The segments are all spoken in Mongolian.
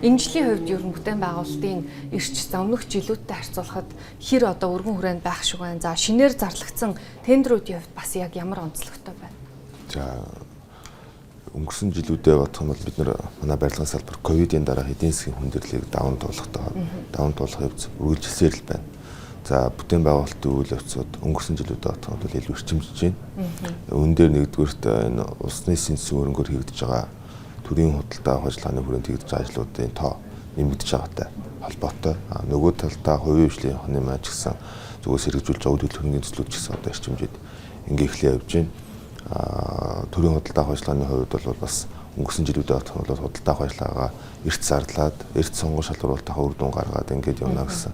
Энэ жилийн хувьд ер нь бүтээн байгуулалтын эрч өмнөх жилүүдтэй харьцуулахад хэр одоо өргөн хүрээнд байх шиг байна. За шинээр зарлагдсан тендерүүдийн хувьд бас яг ямар онцлогтой байна? За өнгөрсөн жилүүдэд бодох юм бол бид манай барилгын салбар ковидын дараа эдийн засгийн хүндрэлийг даван туулах явц үргэлжилсээр л байна. За бүтээн байгуулалтын үйл явцууд өнгөрсөн жилүүдэд бодох юм бол илүү эрчимжиж байна. Үүн дээр нэгдүгürt энэ улсны эсийн засгийн хөрөнгөөр хийгдэж байгаа төрийн худалдаа авах ажиллагааны хүрээнд хийгдэж байгаа ажлуудын тоо нэмэгдэж байгаатай холбоотой. Нөгөө талдаа хувийн хөгжлийн хоног маань ч гэсэн зүгээс хэрэгжүүлж байгаа үйл хөдлөмжийн төслүүд ч гэсэн одоо эрчимжид ингээ эхлэе явж байна. Төрийн худалдаа авах ажиллагааны хувьд бол бас өнгөрсөн жилүүдэд бодох юм бол худалдаа авах ажиллагаагаа эрт зарлаад, эрт сонгон шалгуулалтаа үр дүн гаргаад ингээд явна гэсэн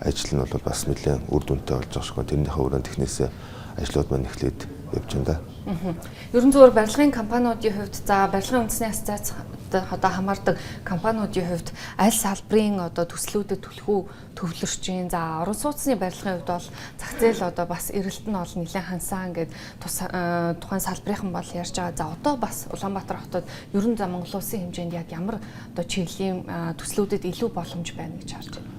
ажил нь бол бас нэлээд үр дүнтэй болж байгаа шүү. Тэрнийхээ өрөөнд технээсээ ажлууд маань эхлээд явж байна да. Ерөн зөвөр барилгын компаниудын хувьд за барилгын үндэсний асоциац одоо хамаардаг компаниудын хувьд аль салбарын одоо төслүүдэд төвлөрч байна. За орон сууцны барилгын хувьд бол зах зээл одоо бас эрэлт нь бол нэлээд хансаа ингээд тухайн салбарынхан бол ярьж байгаа. За одоо бас Улаанбаатар хотод ерөн за Монгол улсын хэмжээнд яг ямар одоо чиглэлийн төслүүдэд илүү боломж байна гэж харж байна.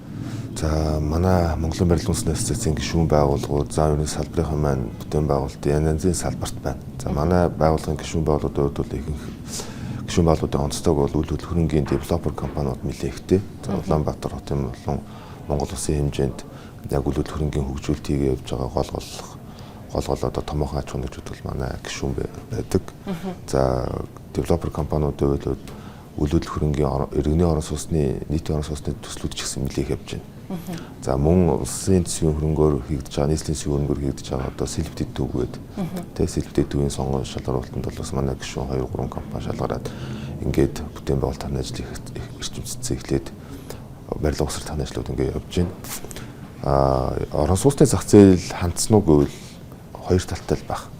За манай Монголын барилгын үндэсний асоциацийн гишүүн байгууллагууд за ерөн салбарын маань бүтээн байгуулалтын янз янзын салбарт байна. За манай байгууллагын гишүүн байгууллагууд бол ихэнх гишүүн байгууллагуудын онцлог бол үйл хөдлөлтийн девелопер компаниуд нэлээд ихтэй. За Улаанбаатар хотын болон Монгол улсын хэмжээнд яг үйл хөдлөлтийн хөгжүүлэлт хийгээ явж байгаа гол одоо томоохон аж ахуйнууд бол манай гишүүн байдаг. За девелопер компаниудын хувьд үйл хөдлөлийн иргэний орон сууцны нийтийн орон сууцны төслүүд ч гэсэн нэлээд явж байна. За мөн улсын төсвийн хөрөнгөөр хийгдэж байгаа, нийслэлийн төсвийн хөрөнгөөр хийгдэж байгаа одоо сэлбэдэд төвгээд тэгээ сэлбэдэд төвийн сонгон шалгуулалтанд бол бас манай гишүүн 2-3 компани шалгараад ингээд бүтээн байгуулалтын ажлыг эрчимцсэн эхлээд барилга усралт ажлууд ингээд явж байна. Орон сууцны зах зээл хандсан уу гэвэл хоёр талтай л байх.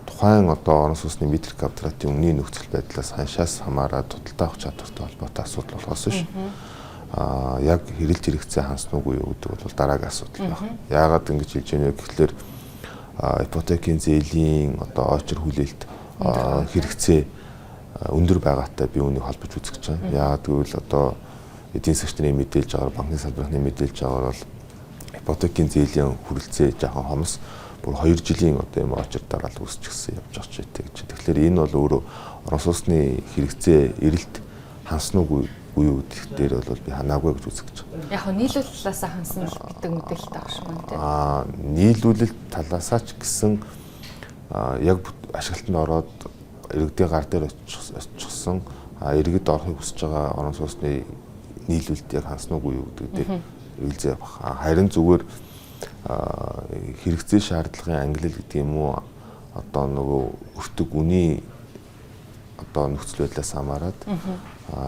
Тухайн одоо орон сууцны метр квадратын үнийн нөхцөл байдлаас ханшаас хамаараад худалдаа авах чадвартай холбоотой асуудал болохоос биш. Яг хэрэлт хэрэгцээ хансан уу юу гэдэг бол дараагийн асуудал байна. Яагаад ингэж хэлж байна вэ гэхлээр ипотекийн зээлийн одоо очир хүлээлт хэрэгцээ өндөр байгаатай би үүнийг холбож үзэж байна. Яагаад гэвэл одоо эдийн засгчдын мэдээлж байгаа, банкны салбарын мэдээлж байгаа бол ипотекийн зээлийн хүрэлцээ жоохон хомс бүр 2 жилийн одоо юм очир дараал үүсчихсэн явж байгаа ч гэдэг чинь. Тэгэхээр энэ бол өөрөө орон сууцны хэрэгцээ эрэлт хансан уу юу гэх дээр бол би ханаагүй гэж үзэж байгаа. Яг нь нийлүүлэлт талаасаа хансан гэдэг мэдээлэлтэй байгаа шүү дээ. Нийлүүлэлт талаасаа ч гэсэн яг ашиглалтанд ороод иргэдийн гар дээр очихсан иргэд орохыг хүсэж байгаа орон сууцны нийлүүлэлт яг хансан уу юу гэдэг дээр эргэлзээ авах. Харин зүгээр хэрэгцээ шаардлагын ангилал гэдэг юм уу одоо нөгөө өртөг үний одоо нөхцөл байдлаас хамаарат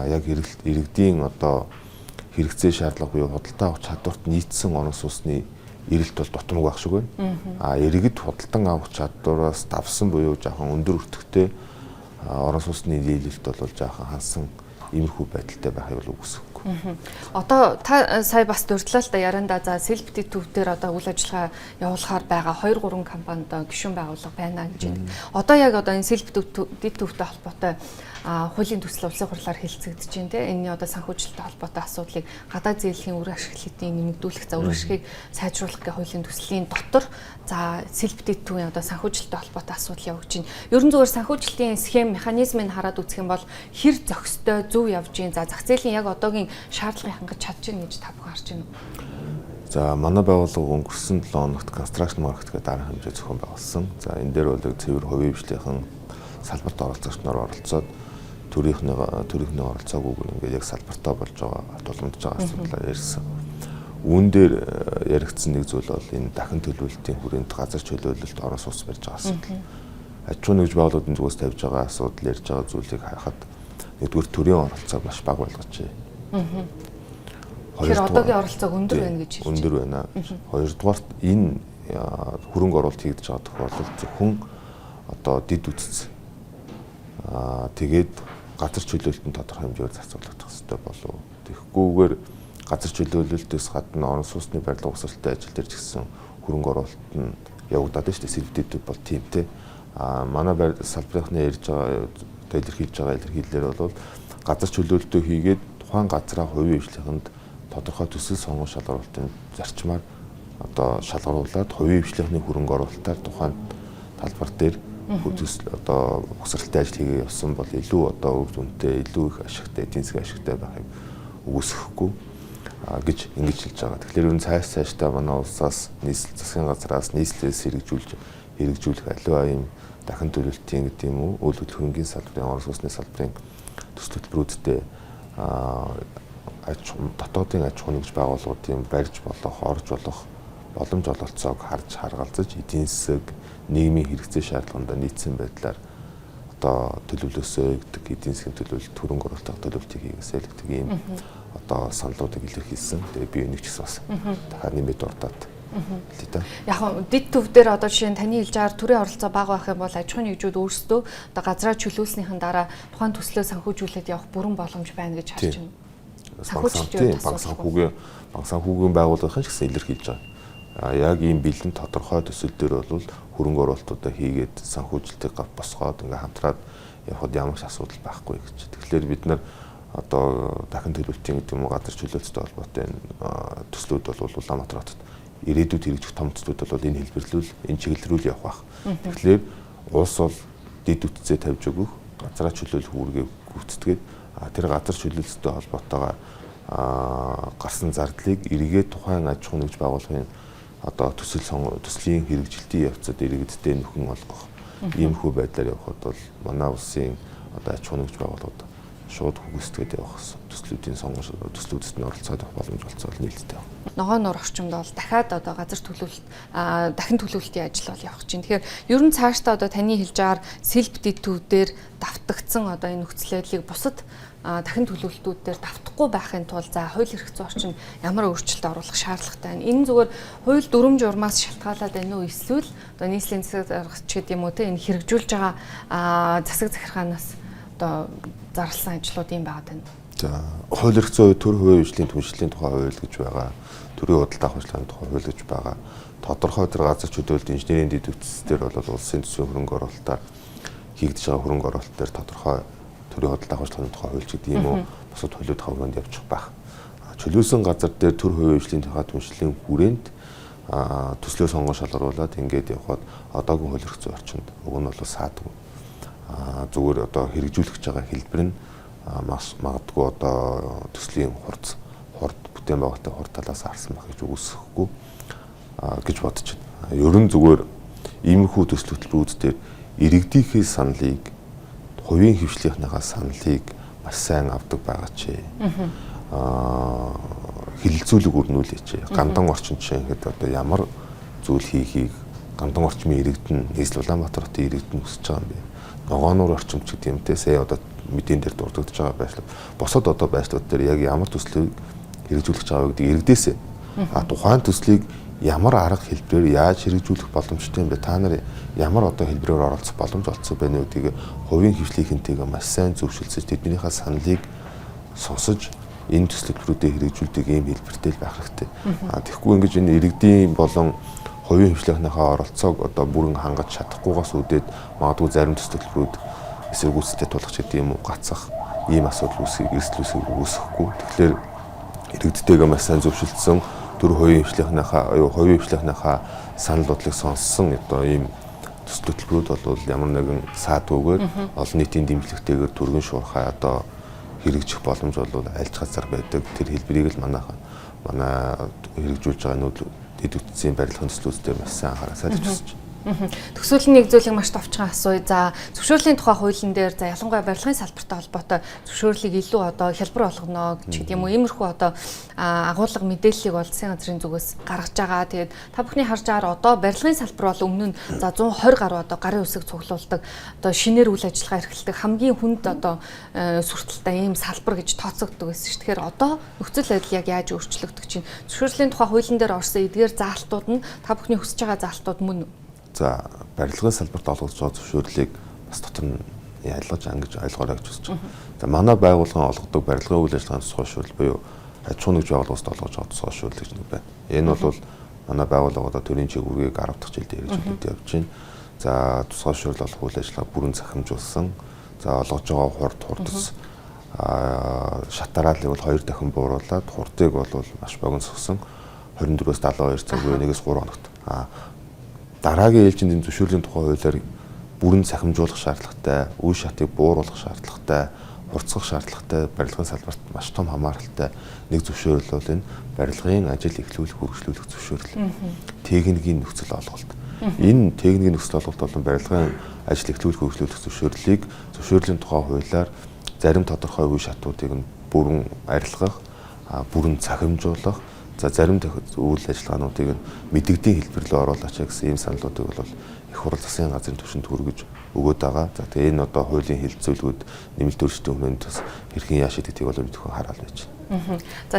яг иргэдийн одоо хэрэгцээ шаардлага буюу худалдаа авах чадварт нийцсэн орон сууцны эрэлт бол дутмаг байх шиг байна. Иргэд худалдан авах чадвараас давсан буюу жоохон өндөр өртөгтэй орон сууцны нийлүүлэлт бол жоохон хансан иймэрхүү байдалтай байхыг бол үгүйсэхгүй. Одоо та сая бас дурдлаа л да ярианда за сэлбэдэд төв дээр одоо үйл ажиллагаа явуулахаар байгаа 2-3 компани одоо гишүүн байгууллага байна гэж байна. Одоо яг одоо энэ сэлбэдэд төвтэй холбоотой хуулийн төсөл улсын хурлаар хэлэлцэгдэж байна те. Энэний одоо санхүүжилттэй холбоотой асуудлыг гадаад зээлийн үр ашиг хэдийн нэмэгдүүлэх, за үр ашигыг сайжруулах гэх хуулийн төслийн дотор за сэлбэдэд төвийн одоо санхүүжилттэй холбоотой асуудал явагдаж байна. Ерөн зөвөр санхүүжилтийн схем механизмыг хараад үзэх юм бол хэр зохистой зөв явж байна. За зах зээлийн яг одоогийн шаардлагыг хангаж чадж байна гэж та бүхэн харж байна уу? За манай байгууллага өнгөрсөн 7 хоногт construction market гэдэг дарга хэмжээ зохион байгуулсан. За энэ дээр бол цэвэр хувийн хвшлийн салбарт оролцогч нар оролцоод төрийнхний оролцоог ингээд яг салбартаа болж байгаа тулгамдж байгаа асуудлаар ярьсан. Үүн дээр яригдсан нэг зүйл бол энэ дахин төлөвлөлтийн хүрээнд газар чөлөөлөлт орон сууц барьж байгаа асуудал. Аж ахуйн нэгж байгууллагын зүгээс тавьж байгаа асуудал ярьж байгаа зүйлийг харахад нэгдүгээр төрийн оролцоог маш бага болгож байна. Тэгэхээр одоогийн оролцоог өндөр байна гэж хэлж байна. Өндөр байна. Хоёрдугаарт энэ хөрөнгө оруулалт хийгдэж байгаа тохиолдолд зөвхөн одоо дид үтц тэгээд газар чөлөөлөлтөнд тодорхой хэмжээгээр зарцуулагдах хэрэгтэй болов. Тэгэхгүйгээр газар чөлөөлөлтөөс гадна орон сууцны барилга усралтай ажил дээр ч гэсэн хөрөнгө оруулалт нь явагдаад байна шүү дээ. Сэлбэдэд бол тиймтэй. Манай салбарынхны ярьж байгаа илэрхийлж байгаа илэрхийлэлээр бол газар чөлөөлөлтөө хийгээд тухайн газраа хувийн хвшлийнхэнд тодорхой төсөл сонгон шалгаруулалтын зарчмаар одоо шалгаруулад хувийн хвшлийнхний хөрөнгө оруулалтаар тухайн талбар дээр одоо бохирдолтой ажил хийгээ явсан бол илүү одоо үр дүнтэй, илүү их ашигтай, эдийн засгийн ашигтай байхыг үгүйсэхгүй гэж ингэж хэлж байгаа. Тэгэхээр ер нь цаашдаа манай улсаас нийслэл засгийн газраас нийслэлээс хэрэгжүүлэх аливаа юм дахин төлөвлөлтийн гэдэг юм уу, үйл хөдлөмжийн салбарын, орон сууцны салбарын төс төлбөрүүдтэй дотоодын аж ахуйн нэгж байгууллагуудын барьж болох, орж болох боломж ололцоог харж харгалзаж эдийн засаг, нийгмийн хэрэгцээ шаардлагандаа нийцсэн байдлаар одоо төлөвлөсөө гэдэг эдийн засгийн төлөвлөлт, хөрөнгө оруулалтын төлөвлөлтийг хийгээсэй гэдэг ийм одоо саналуудыг илэрхийлсэн. Тэгээ би нэг ч гэсэн бас дахиад нэмээд дуртаад хэлээ та. Яг дид төв дээр одоо жишээ нь таны хэлж байгаа төрийн оролцоо бага байх юм бол аж ахуйн нэгжүүд өөрсдөө одоо газраа чөлөөлснийхэн дараа тухайн төслөө санхүүжүүлээд явах бүрэн боломж байна гэж харж байна. Банк санхүүгийн байгууллагын ч гэсэн илэрхийлж байгаа. Яг ийм бэлэн тодорхой төсөл дээр бол хөрөнгө оруулалтуудаа хийгээд санхүүжилтийг босгоод ингээ хамтраад явхад ямар ч асуудал байхгүй гэж. Тэгэхээр бид нар одоо дахин төлөвлөлтийн гэдэг юм уу газар чөлөөттэй холбоотой төслүүд бол Улаанбаатар хотод ирээдүйд хэрэгжих том төслүүд бол энэ хэлбэрлүүл, энэ чиглэл рүү явах байх. Тэгэхээр улс бол дэд үтцээ тавьж өгөх, газраа чөлөөлөх үүргээ гүйцэтгээд тэр газар чөлөөлөлттэй холбоотойгоо гарсан зардлыг эргээд тухайн аж ахуйн нэгж байгууллагын одоо төслийн хэрэгжилтийн явцад иргэдтэй нөхөн олгох иймэрхүү байдлаар явхад бол манай улсын одоо аж ахуйн нэгж байгууллагууд шууд хөгжсөд явах төслүүдийн төслүүдэд нь оролцоод явах боломж олцоод нээлттэй байна. Ногоон нуур орчимд бол дахиад одоо газар төлөвлөлт дахин төлөвлөлтийн ажил бол явах чинь. Тэгэхээр ер нь цаашдаа одоо таны хэлж байгаагаар селф дид төвдөр давтагдсан одоо энэ нөхцөл байдлыг бусад дахин төлөвлөлтүүдээр давтахгүй байхын тулд за хууль эрх зүйн орчинд ямар өөрчлөлт оруулах шаардлагатай байна. Энэ зүгээр хууль дүрм журмаас шалтгаалаад байна уу эсвэл одоо нийслэлийн засаг заргач гэдэг юм уу те энэ хэрэгжүүлж байгаа засаг захиргаанаас одоо зарласан ажлууд юм байгаад байна. За хууль эрх зүйн төр хувийн хвшлийн түншлэлийн тухай хууль гэж байгаа. Төрийн худалдаа хвшлийн тухай хууль гэж байгаа. Тодорхой тэр газар чөлөөлөлт инженерийн дэд үтцээр бол улсын төсвийн хөрөнгө оруулалтаар хийгдэж байгаа хөрөнгө оруулалт дээр тодорхой төрийн худалдаа хвшлийн тухай хууль гэдэг юм уу бусад хуулиуд хавранд явчих байх. Чөлөөсөн газар дээр төр хувийн хвшлийн тухай түншлэлийн хүрээнд төслөө сонгон шалгаруулад ингээд явхад одоогийн хууль эрх зүйн орчинд уг нь бол саадгүй. Зүгээр одоо хэрэгжүүлэх байгаа хэлбэр нь магадгүй одоо төслийн хурд бүтээн байгуулалтын хурд талаас харсан байх гэж үгүйсэхгүй гэж бодож байна. Ер нь зүгээр иймэрхүү төсөл хөтөлбөрүүд дээр иргэдийнхээ саналыг хувийн хвшлийнхнийхаа саналыг маш сайн авдаг байгаа ч хилэлцүүлэг өрнүүлээч. Гандан орчин жишээ ингээд одоо ямар зүйл хийхийг гандан орчмын иргэдэн нийслэл Улаанбаатар хотын иргэдэн хүсэж байгаа юм бэ? Ногооноор орчимч гэдэг юмтэй сая одоо мэдэн дээр дурддагдж байгаа байшлаа. Босод одоо байшлууд дээр яг ямар төслийг хэрэгжүүлэх байгаа гэдэг иргэдээсээ. Тухайн төслийг ямар арга хэлбэрээр яаж хэрэгжүүлэх боломжтой юм бэ? Та нар ямар одоо хэлбэрээр оролцох боломж олцсон байна вэ гэдгийг хувийн хвшлийнхэнтэйгээ маш сайн зөвшөлдсөж тэднийхээ саналыг сонсож энэ төслүүдээ хэрэгжүүлдэг ийм хэлбэртэй байх хэрэгтэй. Тэгэхгүй ингэж энэ иргэдийн болон хувийн хвшлийнхнийхээ оролцоог одоо бүрэн хангаж чадахгүйгаас үүдээд магадгүй зарим төслүүд эсэргүүцэлтэй тулах гэдэг юм уу гацах ийм асуудал үүсэхгүй. Тэгэхээр иргэдтэйгээ маш сайн зөвшөлдсөн төр хувийн хвшлийнхнийхээ санал бодлыг сонссон одоо ийм төсөл хөтөлбөрүүд бол ямар нэгэн саадгүйгээр олон нийтийн дэмжлэгтэйгээр түргэн шуурхай одоо хэрэгжих боломж бол альж газар байдаг. Тэр хэлбэрийг л манай хэрэгжүүлж байгаа нүүд дэд үтцийн барилгын төслүүдээр маш сайн анхаарасаа гэж хүсэж байна. Төгсөөллийн нэг зүйлийг маш товчхон асууя. За зөвшөөрлийн тухай хуулийн дээр за ялангуяа барилгын салбартай холбоотой зөвшөөрлийг илүү одоо хялбар болгоно гэж гэдэг юм уу. Иймэрхүү одоо агуулга мэдээллийг бол засгийн газрын зүгээс гаргаж байгаа. Тэгээд та бүхний харж байгаагаар одоо барилгын салбар бол өмнө нь за 120 гаруй одоо гарын үсэг цуглуулдаг одоо шинээр үйл ажиллагаа эрхэлдэг хамгийн хүнд одоо сүртэлтэй ийм салбар гэж тооцогддог байсан шүү. Тэгэхээр одоо нөхцөл байдал яг яаж өөрчлөгдөх чинь зөвшөөрлийн тухай хуулийн дээр орсон эдгээр заалтууд нь та бүхний хүсэж байгаа заалтууд мөн үү? За барилгын салбарт олгож байгаа зөвшөөрлийг бас дотор нь ялгаж ангиж ойлгоорой гэж хүсэж байна. За манай байгууллагын олгодог барилгын үйл ажиллагааны тусгай шүүрэл буюу аж ахуйн нэгж байгууллагаас олгож байгаа тусгай шүүрэл гэж нэг байна. Энэ бол манай байгууллагуудаа төрийн чиглэлийг 10 дахь жилдээ хэрэгжүүлээд явж байна. За тусгай шүүрэл олох үйл ажиллагаа бүрэн захимжуулсан. За олгож байгаа хурдс шатараалыг бол 2 дахин бууруулад хурдыг бол маш богино 24-өөс 72 цаг буюу 1-3 хоногт. Дараагийн ээлжинд зөвшөөрлийн тухай хуулиар бүрэн цахимжуулах шаардлагатай, үе шатыг бууруулах шаардлагатай, хурцлах шаардлагатай, барилгын салбарт маш том хамааралтай нэг зөвшөөрөл бол энэ барилгын ажил эхлүүлэх, үргэлжлүүлэх зөвшөөрөл. Техникийн нөхцөл олголт. Энэ техникийн нөхцөл олголт бол барилгын ажил эхлүүлэх, үргэлжлүүлэх зөвшөөрлийг зөвшөөрлийн тухай хуулиар зарим тодорхой үе шатуудыг нь бүрэн арилгах, бүрэн цахимжуулах, за зарим үйл ажиллагаануудыг нь мэдэгдийн хэлбэрлэлөөр оруулаач гэсэн ийм саналуудыг бол их хурл засгийн газрын түвшинд хүргэж өгөөд байгаа. За тэгээ энэ одоо хуулийн хэлэлцүүлгүүд нэмэлт өөрчлөлтийн өмнө бас хэрхэн яаш гэдгийг бол мэдэх хараад байж байна. За